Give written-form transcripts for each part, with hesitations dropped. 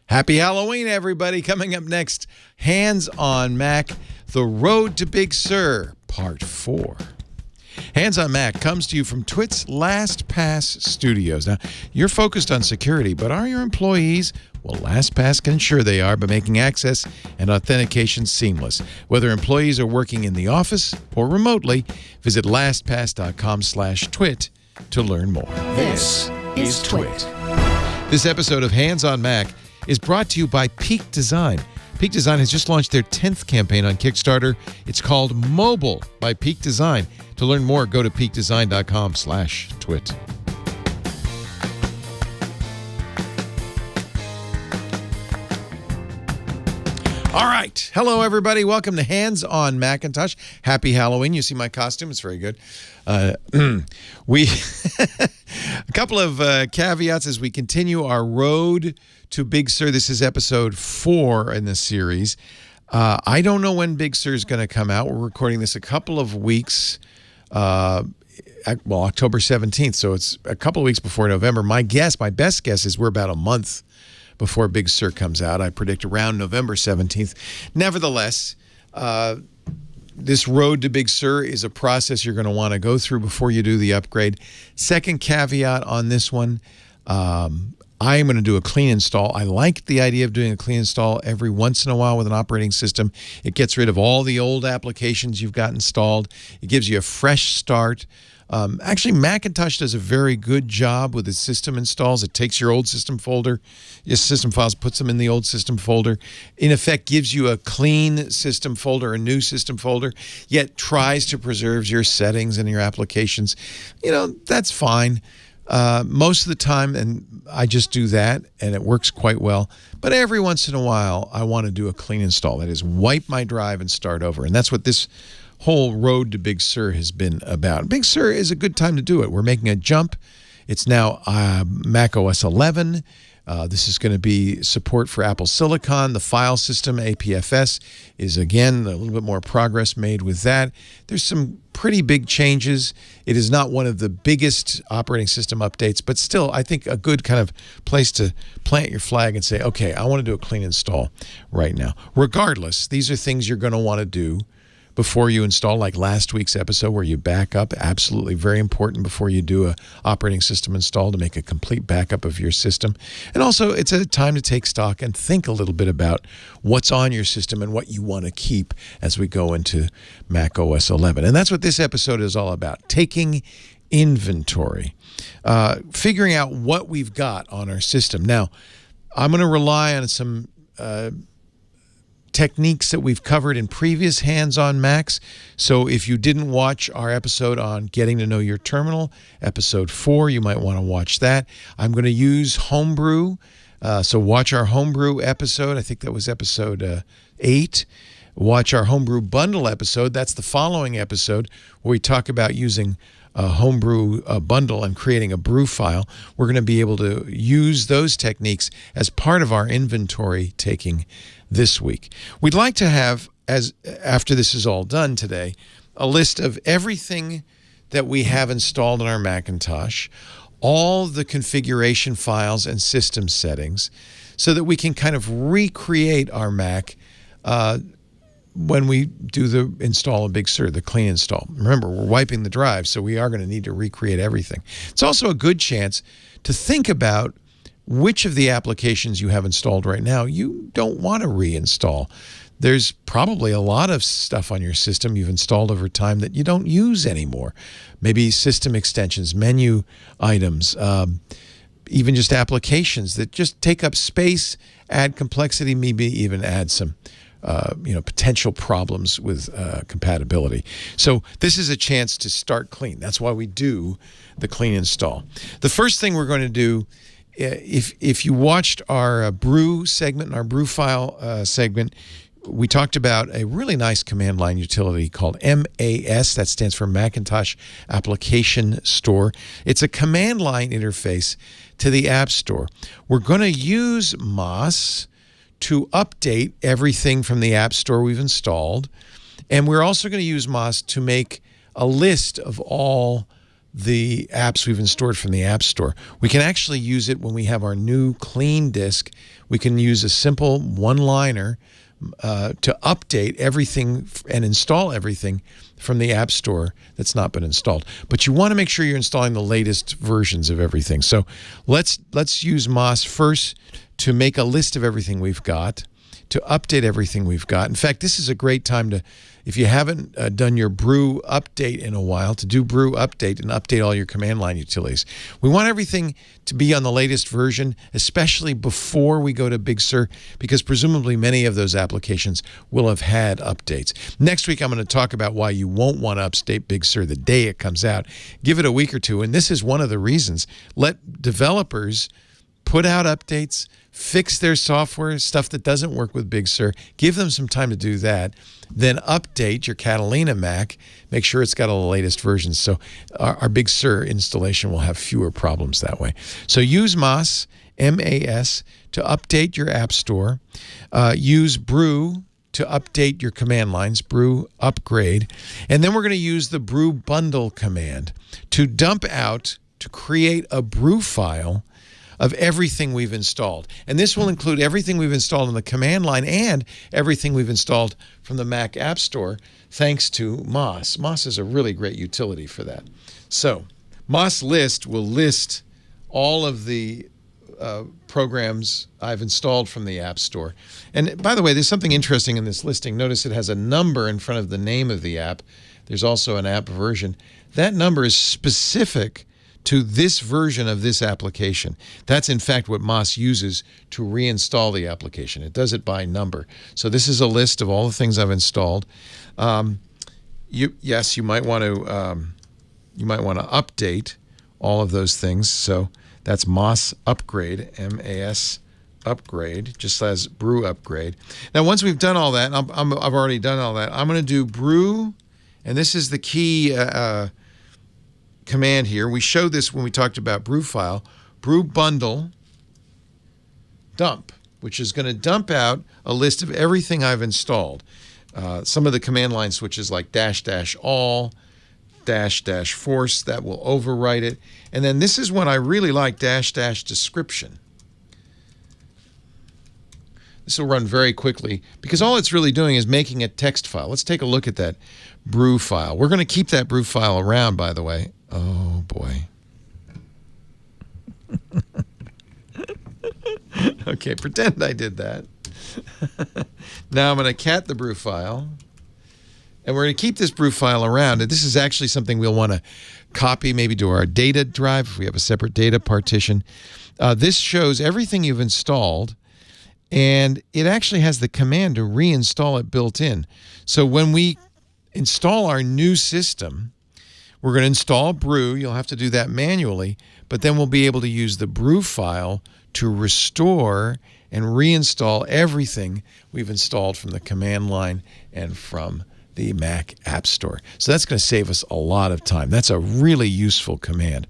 Happy Halloween, everybody. Coming up next, Hands on Mac, The Road to Big Sur, Part 4. Hands on Mac comes to you from Twit's LastPass Studios. Now, you're focused on security, but are your employees? Well, LastPass can ensure they are by making access and authentication seamless. Whether employees are working in the office or remotely, visit lastpass.com/twit to learn more. This is Twit. This episode of Hands on Mac is brought to you by Peak Design. Peak Design has just launched their 10th campaign on Kickstarter. It's called Mobile by Peak Design. To learn more, go to peakdesign.com/twit. All right. Hello, everybody. Welcome to Hands on Macintosh. Happy Halloween. You see my costume? It's very good. We a couple of caveats as we continue our road to Big Sur. This is episode 4 in this series. I don't know when Big Sur is going to come out. We're recording this a couple of weeks, October 17th, so it's a couple of weeks before November. My best guess is we're about a month before Big Sur comes out. I predict around November 17th. Nevertheless, this road to Big Sur is a process you're going to want to go through before you do the upgrade. Second caveat on this one, I am going to do a clean install. I like the idea of doing a clean install every once in a while with an operating system. It gets rid of all the old applications you've got installed. It gives you a fresh start. Actually, Macintosh does a very good job with its system installs. It takes your old system folder, your system files, puts them in the old system folder. In effect, gives you a clean system folder, a new system folder, yet tries to preserve your settings and your applications. You know, that's fine. Most of the time, and I just do that, and it works quite well. But every once in a while, I want to do a clean install. That is, wipe my drive and start over. And that's what this whole road to Big Sur has been about. Big Sur is a good time to do it. We're making a jump. It's now Mac OS 11. This is going to be support for Apple Silicon. The file system, APFS, is again a little bit more progress made with that. There's some pretty big changes. It is not one of the biggest operating system updates, but still, I think a good kind of place to plant your flag and say, okay, I want to do a clean install right now. Regardless, these are things you're going to want to do before you install, like last week's episode where you back up. Absolutely very important before you do a operating system install to make a complete backup of your system. And also, it's a time to take stock and think a little bit about what's on your system and what you want to keep as we go into Mac OS 11. And that's what this episode is all about, taking inventory, figuring out what we've got on our system. Now, I'm going to rely on some techniques that we've covered in previous Hands on Macs. So if you didn't watch our episode on getting to know your terminal, episode 4, you might want to watch that. I'm going to use Homebrew. So watch our Homebrew episode. I think that was episode 8. Watch our Homebrew bundle episode. That's the following episode where we talk about using a Homebrew bundle and creating a brew file. We're going to be able to use those techniques as part of our inventory taking this week. We'd like to have, after this is all done today, a list of everything that we have installed in our Macintosh, all the configuration files and system settings, so that we can kind of recreate our Mac when we do the install of Big Sur, the clean install. Remember, we're wiping the drive, so we are going to need to recreate everything. It's also a good chance to think about which of the applications you have installed right now you don't want to reinstall. There's probably a lot of stuff on your system you've installed over time that you don't use anymore. Maybe system extensions, menu items, even just applications that just take up space, add complexity, maybe even add some potential problems with compatibility. So this is a chance to start clean. That's why we do the clean install. The first thing we're going to do, if you watched our brew segment, our brew file segment, we talked about a really nice command line utility called MAS. That stands for Macintosh Application Store. It's a command line interface to the App Store. We're going to use MAS to update everything from the App Store we've installed. And we're also going to use MAS to make a list of all the apps we've installed from the App Store. We can actually use it when we have our new clean disk. We can use a simple one-liner to update everything and install everything from the App Store that's not been installed. But you want to make sure you're installing the latest versions of everything. So let's use Moss first to make a list of everything we've got, to update everything we've got. In fact, this is a great time to, if you haven't done your brew update in a while, to do brew update and update all your command line utilities. We want everything to be on the latest version, especially before we go to Big Sur, because presumably many of those applications will have had updates. Next week, I'm going to talk about why you won't want to update Big Sur the day it comes out. Give it a week or two, and this is one of the reasons. Let developers put out updates, fix their software, stuff that doesn't work with Big Sur. Give them some time to do that. Then update your Catalina Mac. Make sure it's got all the latest versions. So our Big Sur installation will have fewer problems that way. So use Moss, M-A-S, to update your App Store. Use brew to update your command lines, brew upgrade. And then we're going to use the brew bundle command to dump out, to create a brew file of everything we've installed. And this will include everything we've installed on the command line and everything we've installed from the Mac App Store, thanks to Moss. Moss is a really great utility for that. So Moss list will list all of the programs I've installed from the App Store. And by the way, there's something interesting in this listing. Notice it has a number in front of the name of the app. There's also an app version. That number is specific to this version of this application. That's in fact what Moss uses to reinstall the application. It does it by number. So this is a list of all the things I've installed. Yes, you might want to update all of those things. So that's Moss upgrade, M-A-S upgrade, just as brew upgrade. Now once we've done all that, I've already done all that. I'm going to do brew, and this is the key command here. We showed this when we talked about brewfile. Brew bundle dump, which is going to dump out a list of everything I've installed. Some of the command line switches like --all, --force, that will overwrite it. And then this is one I really like, --description. This will run very quickly because all it's really doing is making a text file. Let's take a look at that brew file. We're going to keep that brew file around, by the way. Oh, boy. Okay, pretend I did that. Now I'm going to cat the brew file. And we're going to keep this brew file around. And this is actually something we'll want to copy maybe to our data drive if we have a separate data partition. This shows everything you've installed. And it actually has the command to reinstall it built in. So when we install our new system, we're going to install brew. You'll have to do that manually, but then we'll be able to use the brew file to restore and reinstall everything we've installed from the command line and from the Mac App Store. So that's going to save us a lot of time. That's a really useful command.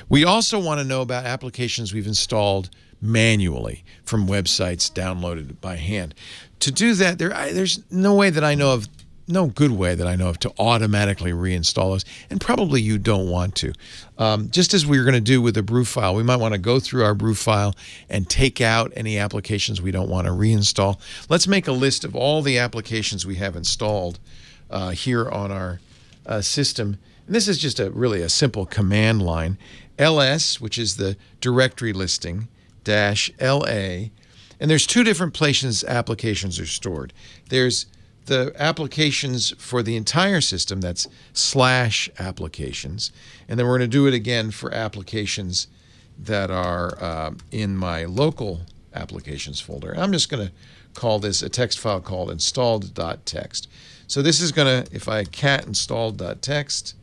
We also want to know about applications we've installed manually from websites downloaded by hand. To do that, there's no way that I know of, no good way that I know of to automatically reinstall those, and probably you don't want to. Just as we were going to do with the brew file, we might want to go through our brew file and take out any applications we don't want to reinstall. Let's make a list of all the applications we have installed here on our system. And this is just really a simple command line. ls, which is the directory listing, -la, and there's two different places applications are stored. There's the applications for the entire system, that's /applications, and then we're going to do it again for applications that are in my local applications folder. I'm just going to call this a text file called installed.txt. So this is going to, if I cat installed.txt,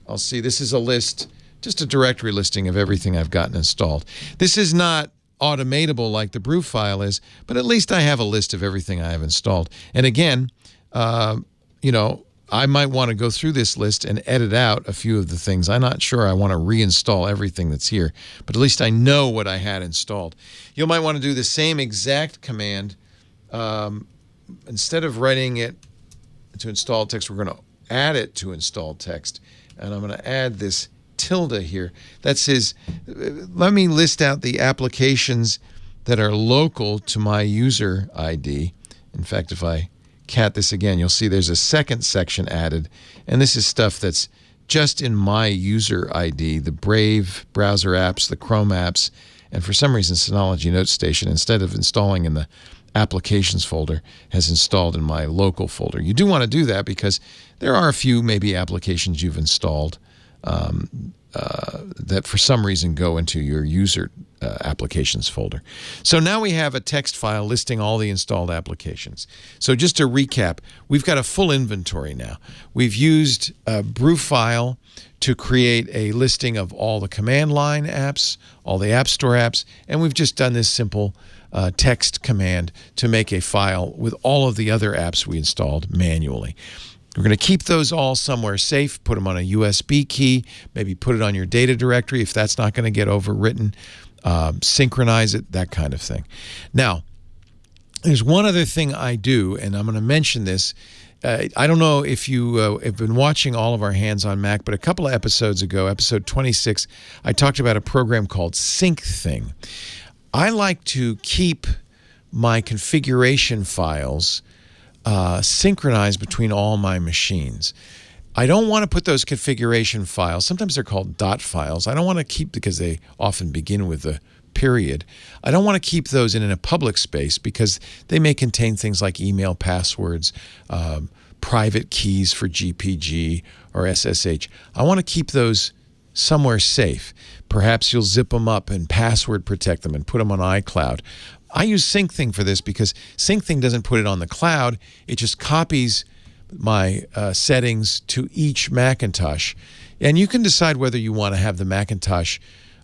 I'll see this is a list, just a directory listing of everything I've gotten installed. This is not automatable like the brew file is, but at least I have a list of everything I have installed. And again, you know, I might want to go through this list and edit out a few of the things. I'm not sure I want to reinstall everything that's here, but at least I know what I had installed. You might want to do the same exact command. Instead of writing it to install text, we're going to add it to install text. And I'm going to add this tilde here. That says, let me list out the applications that are local to my user ID. In fact, if I cat this again, you'll see there's a second section added. And this is stuff that's just in my user ID, the Brave browser apps, the Chrome apps, and for some reason, Synology NoteStation, instead of installing in the applications folder, has installed in my local folder. You do want to do that because there are a few maybe applications you've installed that for some reason go into your user applications folder. So now we have a text file listing all the installed applications. So just to recap, we've got a full inventory now. We've used brewfile to create a listing of all the command line apps, all the App Store apps, and we've just done this simple text command to make a file with all of the other apps we installed manually. We're going to keep those all somewhere safe, put them on a USB key, maybe put it on your data directory if that's not going to get overwritten, synchronize it, that kind of thing. Now, there's one other thing I do, and I'm going to mention this. I don't know if you have been watching all of our Hands on Mac, but a couple of episodes ago, episode 26, I talked about a program called SyncThing. I like to keep my configuration files synchronized between all my machines. I don't want to put those configuration files, sometimes they're called dot files. I don't want to keep, because they often begin with a period. I don't want to keep those in a public space because they may contain things like email passwords, private keys for GPG or SSH. I want to keep those somewhere safe. Perhaps you'll zip them up and password protect them and put them on iCloud. I use SyncThing for this because SyncThing doesn't put it on the cloud. It just copies my settings to each Macintosh. And you can decide whether you want to have the Macintosh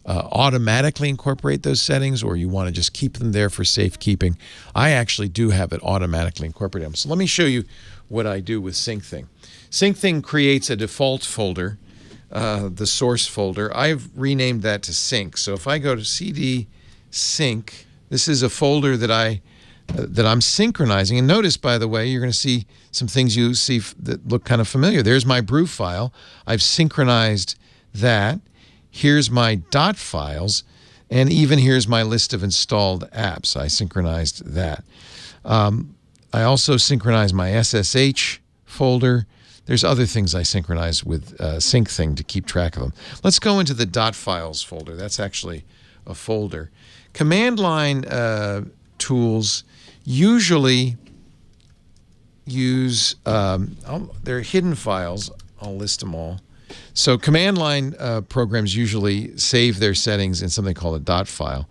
automatically incorporate those settings or you want to just keep them there for safekeeping. I actually do have it automatically incorporate them. So let me show you what I do with SyncThing. SyncThing creates a default folder, the source folder. I've renamed that to sync. So if I go to cd sync, this is a folder that I'm synchronizing. And notice, by the way, you're going to see some things you see that look kind of familiar. There's my brew file. I've synchronized that. Here's my dot files. And even here's my list of installed apps. I synchronized that. I also synchronized my SSH folder. There's other things I synchronize with SyncThing to keep track of them. Let's go into the dot files folder. That's actually a folder. Command line tools usually use, they're hidden files. I'll list them all. So command line programs usually save their settings in something called a dot file.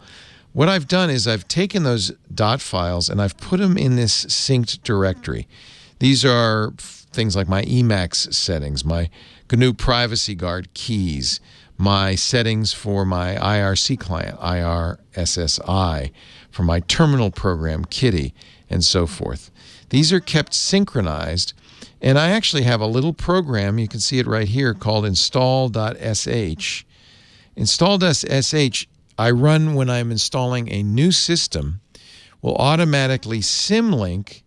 What I've done is I've taken those dot files and I've put them in this synced directory. These are things like my Emacs settings, my GNU Privacy Guard keys, my settings for my IRC client, IRSSI, for my terminal program, Kitty, and so forth. These are kept synchronized, and I actually have a little program, you can see it right here, called Installed.sh. Installed.sh, I run when I'm installing a new system, will automatically symlink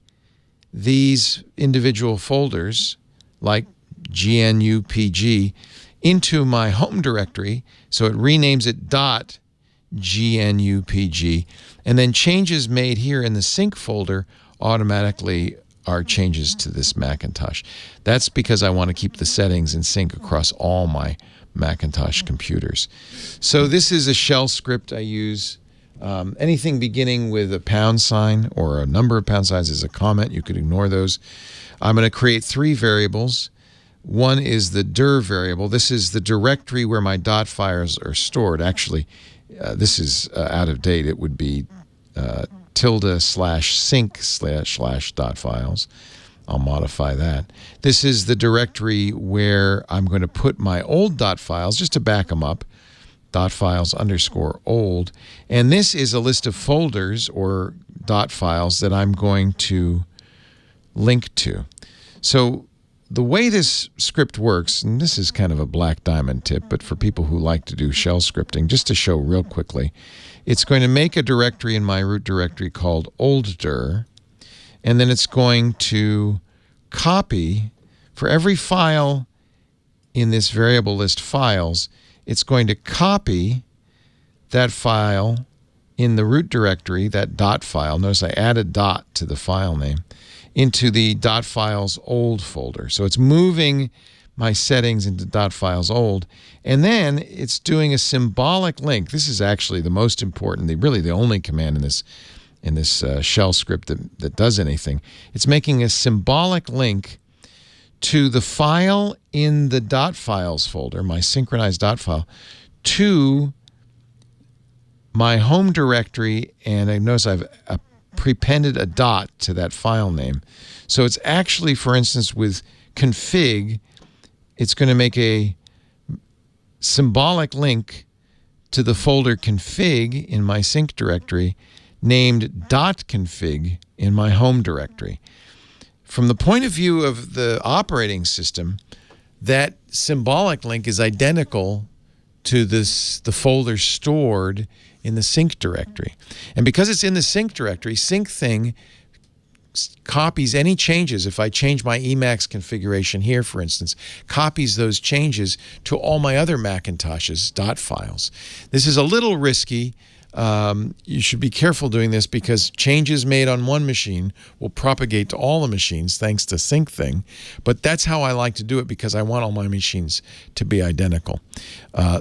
these individual folders, like GNUPG, into my home directory, so it renames it .GNUPG, and then changes made here in the sync folder automatically are changes to this Macintosh. That's because I want to keep the settings in sync across all my Macintosh computers. So this is a shell script I use. Anything beginning with a pound sign or a number of pound signs is a comment. You could ignore those. I'm going to create 3 variables. One is the dir variable. This is the directory where my dot files are stored. Actually, this is out of date. It would be tilde/sync/dot files. I'll modify that. This is the directory where I'm going to put my old dot files, just to back them up, dot files _old. And this is a list of folders or dot files that I'm going to link to. So the way this script works, and this is kind of a black diamond tip, but for people who like to do shell scripting, just to show real quickly, it's going to make a directory in my root directory called olddir, and then it's going to copy, for every file in this variable list files, it's going to copy that file in the root directory, that dot file. Notice I added dot to the file name, into the dot files old folder. So it's moving my settings into dot files old, and then it's doing a symbolic link. This is actually the most important, really the only command in this shell script that does anything. It's making a symbolic link to the file in the dot files folder, my synchronized dot file, to my home directory, and I notice I've prepended a dot to that file name. So it's actually, for instance, with config, it's going to make a symbolic link to the folder config in my sync directory named .config in my home directory. From the point of view of the operating system, that symbolic link is identical to the folder stored in the sync directory. And because it's in the sync directory, syncthing copies any changes. If I change my Emacs configuration here, for instance, copies those changes to all my other Macintoshes dot files. This is a little risky. You should be careful doing this because changes made on one machine will propagate to all the machines thanks to syncthing. But that's how I like to do it because I want all my machines to be identical.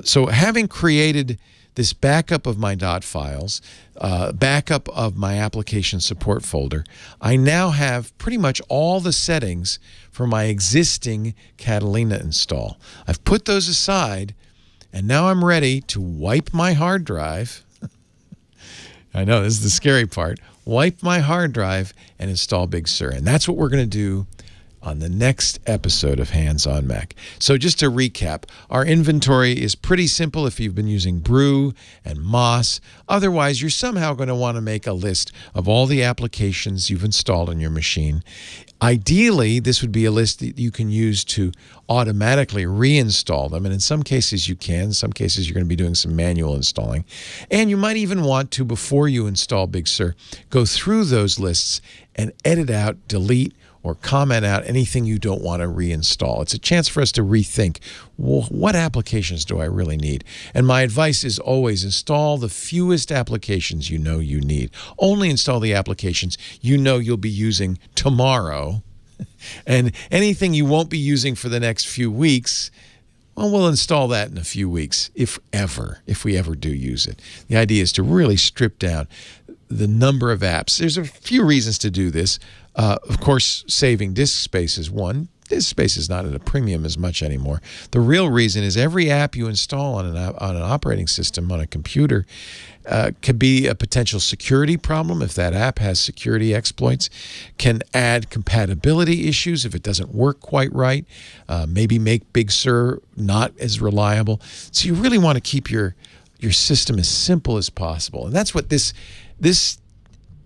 So having created this backup of my dot files, backup of my application support folder, I now have pretty much all the settings for my existing Catalina install. I've put those aside, and now I'm ready to wipe my hard drive. I know, this is the scary part. Wipe my hard drive and install Big Sur. And that's what we're going to do on the next episode of Hands on Mac. So just to recap, our inventory is pretty simple if you've been using Brew and Moss. Otherwise, you're somehow going to want to make a list of all the applications you've installed on your machine. Ideally, this would be a list that you can use to automatically reinstall them. And in some cases you can. In some cases you're going to be doing some manual installing. And you might even want to, before you install Big Sur, go through those lists and edit out, delete, or comment out anything you don't want to reinstall. It's a chance for us to rethink, well, what applications do I really need? And my advice is always install the fewest applications you know you need. Only install the applications you know you'll be using tomorrow. And anything you won't be using for the next few weeks, well, we'll install that in a few weeks, if we ever do use it. The idea is to really strip down the number of apps. There's a few reasons to do this. Of course, saving disk space is one. Disk space is not at a premium as much anymore. The real reason is every app you install on an operating system, on a computer, could be a potential security problem if that app has security exploits, can add compatibility issues if it doesn't work quite right, maybe make Big Sur not as reliable. So you really want to keep your system as simple as possible. And that's what this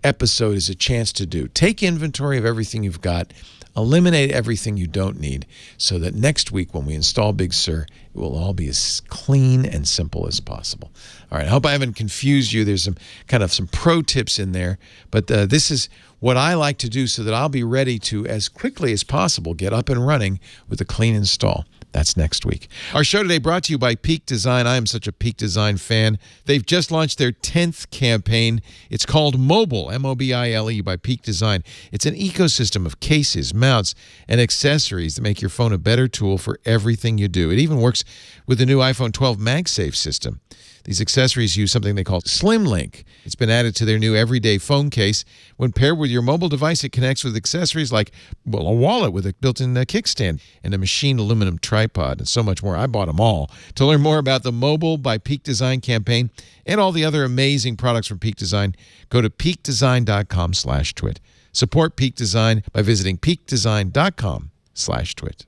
episode is a chance to do. Take inventory of everything you've got, eliminate everything you don't need, so that next week when we install Big Sur, it will all be as clean and simple as possible. All right, I hope I haven't confused you. There's some pro tips in there, but this is what I like to do so that I'll be ready to, as quickly as possible, get up and running with a clean install. That's next week. Our show today brought to you by Peak Design. I am such a Peak Design fan. They've just launched their 10th campaign. It's called Mobile, M-O-B-I-L-E, by Peak Design. It's an ecosystem of cases, mounts, and accessories that make your phone a better tool for everything you do. It even works with the new iPhone 12 MagSafe system. These accessories use something they call Slim Link. It's been added to their new everyday phone case. When paired with your mobile device, it connects with accessories like, well, a wallet with a built-in kickstand and a machined aluminum tripod and so much more. I bought them all. To learn more about the Mobile by Peak Design campaign and all the other amazing products from Peak Design, go to peakdesign.com/twit. Support Peak Design by visiting peakdesign.com/twit.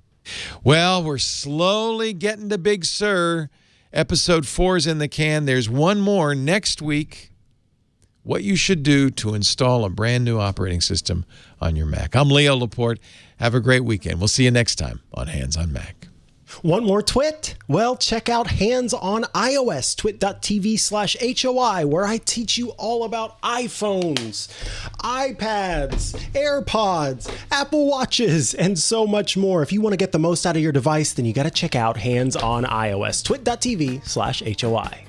Well, we're slowly getting to Big Sur. Episode 4 is in the can. There's one more next week. What you should do to install a brand new operating system on your Mac. I'm Leo Laporte. Have a great weekend. We'll see you next time on Hands on Mac. Want more Twit? Well, check out Hands on iOS, twit.tv/HOI, where I teach you all about iPhones, iPads, AirPods, Apple Watches, and so much more. If you want to get the most out of your device, then you got to check out Hands on iOS, twit.tv/HOI.